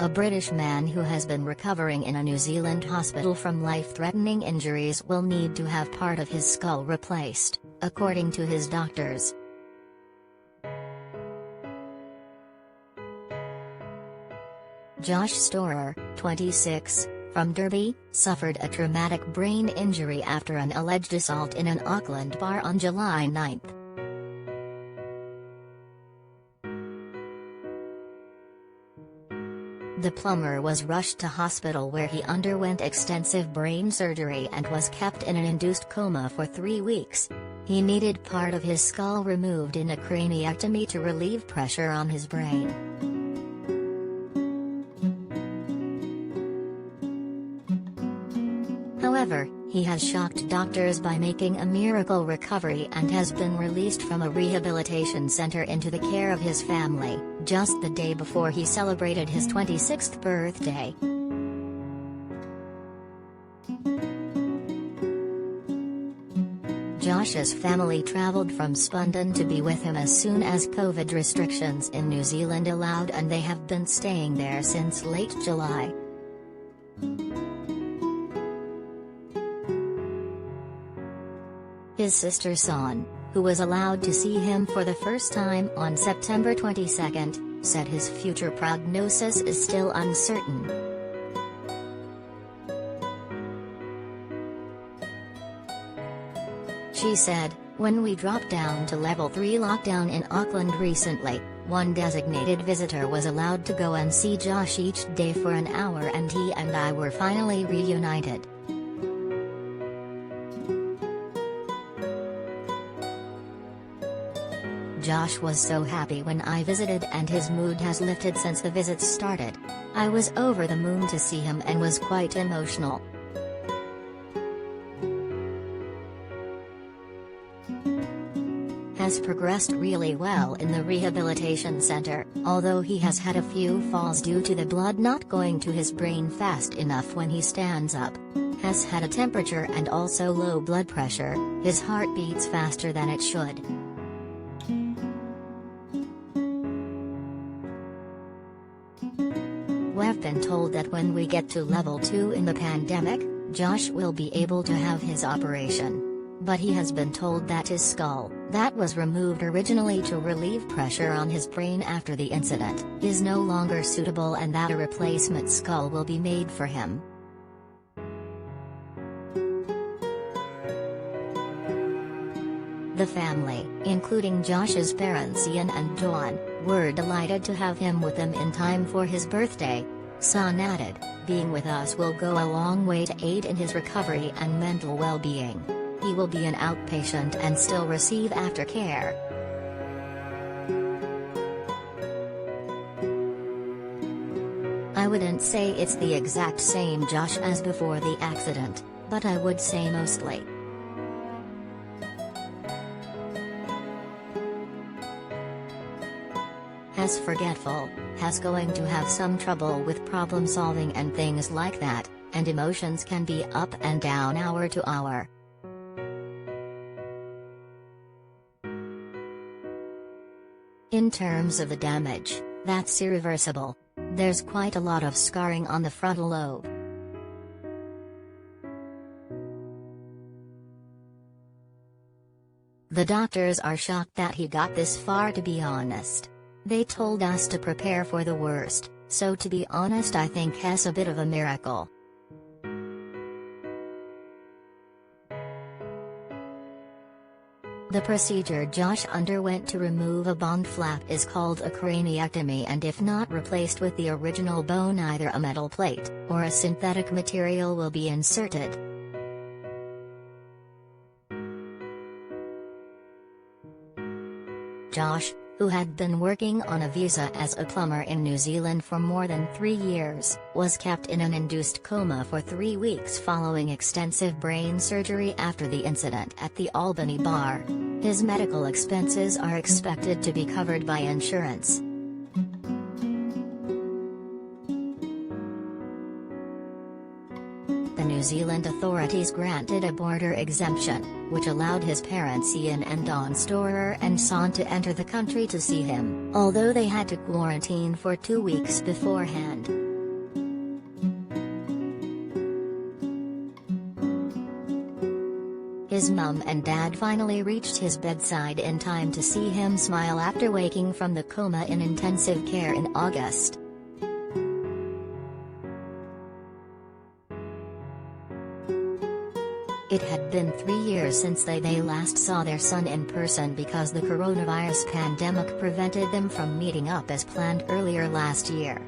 A British man who has been recovering in a New Zealand hospital from life-threatening injuries will need to have part of his skull replaced, according to his doctors. Josh Storer, 26, from Derby, suffered a traumatic brain injury after an alleged assault in an Auckland bar on July 9. The plumber was rushed to hospital where he underwent extensive brain surgery and was kept in an induced coma for 3 weeks. He needed part of his skull removed in a craniectomy to relieve pressure on his brain. However, he has shocked doctors by making a miracle recovery and has been released from a rehabilitation center into the care of his family, just the day before he celebrated his 26th birthday. Josh's family traveled from Spunden to be with him as soon as COVID restrictions in New Zealand allowed, and they have been staying there since late July. His sister Son, who was allowed to see him for the first time on September 22, said his future prognosis is still uncertain. She said, "When we dropped down to level 3 lockdown in Auckland recently, one designated visitor was allowed to go and see Josh each day for an hour, and he and I were finally reunited. Josh was so happy when I visited, and his mood has lifted since the visits started. I was over the moon to see him and was quite emotional." Has progressed really well in the rehabilitation center, although he has had a few falls due to the blood not going to his brain fast enough when he stands up. Has had a temperature and also low blood pressure, his heart beats faster than it should. We've been told that when we get to level 2 in the pandemic, Josh will be able to have his operation. But he has been told that his skull, that was removed originally to relieve pressure on his brain after the incident, is no longer suitable and that a replacement skull will be made for him. The family, including Josh's parents Ian and Dawn, were delighted to have him with them in time for his birthday. Son added, "Being with us will go a long way to aid in his recovery and mental well-being. He will be an outpatient and still receive aftercare." "I wouldn't say it's the exact same Josh as before the accident, but I would say mostly. Has forgetful, has going to have some trouble with problem solving and things like that, and emotions can be up and down hour to hour." In terms of the damage, that's irreversible. There's quite a lot of scarring on the frontal lobe. The doctors are shocked that he got this far, to be honest. They told us to prepare for the worst, so to be honest I think it's a bit of a miracle. The procedure Josh underwent to remove a bone flap is called a craniectomy, and if not replaced with the original bone, either a metal plate or a synthetic material will be inserted. Josh, who had been working on a visa as a plumber in New Zealand for more than 3 years, was kept in an induced coma for 3 weeks following extensive brain surgery after the incident at the Albany bar. His medical expenses are expected to be covered by insurance. The New Zealand authorities granted a border exemption, which allowed his parents Ian and Dawn Storer and Son to enter the country to see him, although they had to quarantine for 2 weeks beforehand. His mum and dad finally reached his bedside in time to see him smile after waking from the coma in intensive care in August. It had been 3 years since they last saw their son in person because the coronavirus pandemic prevented them from meeting up as planned earlier last year.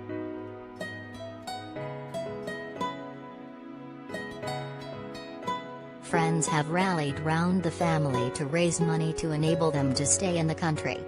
Friends have rallied round the family to raise money to enable them to stay in the country.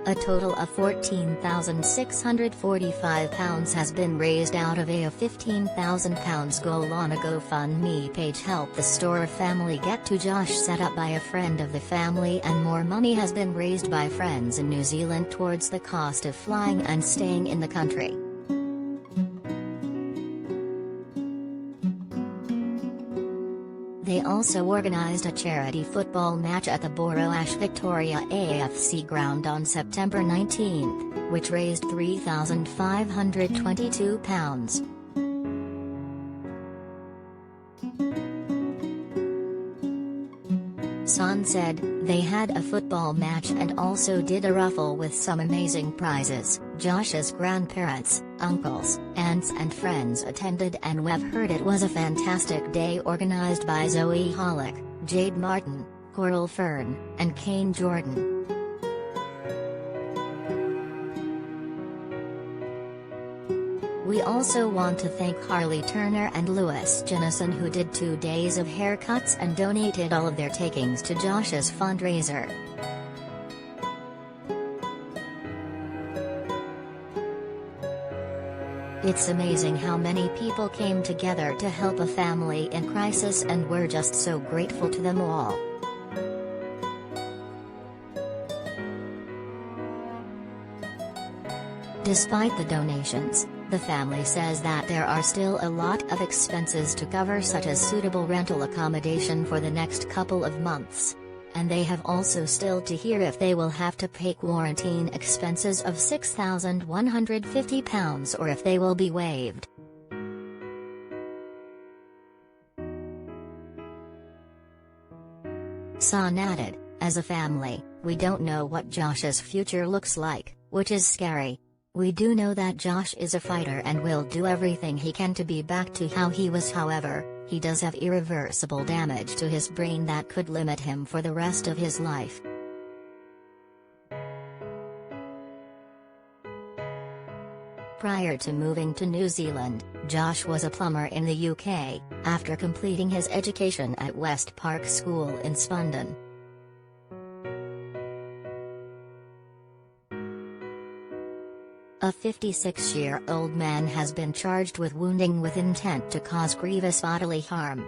A total of £14,645 has been raised out of a £15,000 goal on a GoFundMe page help the Storer family get to Josh set up by a friend of the family, and more money has been raised by friends in New Zealand towards the cost of flying and staying in the country. They also organised a charity football match at the Boroash Victoria AFC ground on September 19, which raised £3,522. Son said, "They had a football match and also did a raffle with some amazing prizes. Josh's grandparents, uncles, aunts and friends attended, and we've heard it was a fantastic day organised by Zoe Hollick, Jade Martin, Coral Fern, and Kane Jordan." We also want to thank Harley Turner and Lewis Jennison, who did 2 days of haircuts and donated all of their takings to Josh's fundraiser. It's amazing how many people came together to help a family in crisis, and we're just so grateful to them all. Despite the donations, the family says that there are still a lot of expenses to cover, such as suitable rental accommodation for the next couple of months. And they have also still to hear if they will have to pay quarantine expenses of £6,150 or if they will be waived. Son added, "As a family, we don't know what Josh's future looks like, which is scary. We do know that Josh is a fighter and will do everything he can to be back to how he was. However, he does have irreversible damage to his brain that could limit him for the rest of his life." Prior to moving to New Zealand, Josh was a plumber in the UK, after completing his education at West Park School in Spunden. A 56-year-old man has been charged with wounding with intent to cause grievous bodily harm.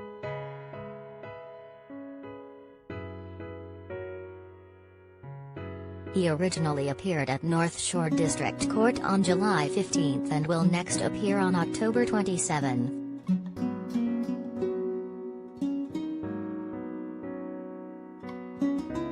He originally appeared at North Shore District Court on July 15 and will next appear on October 27.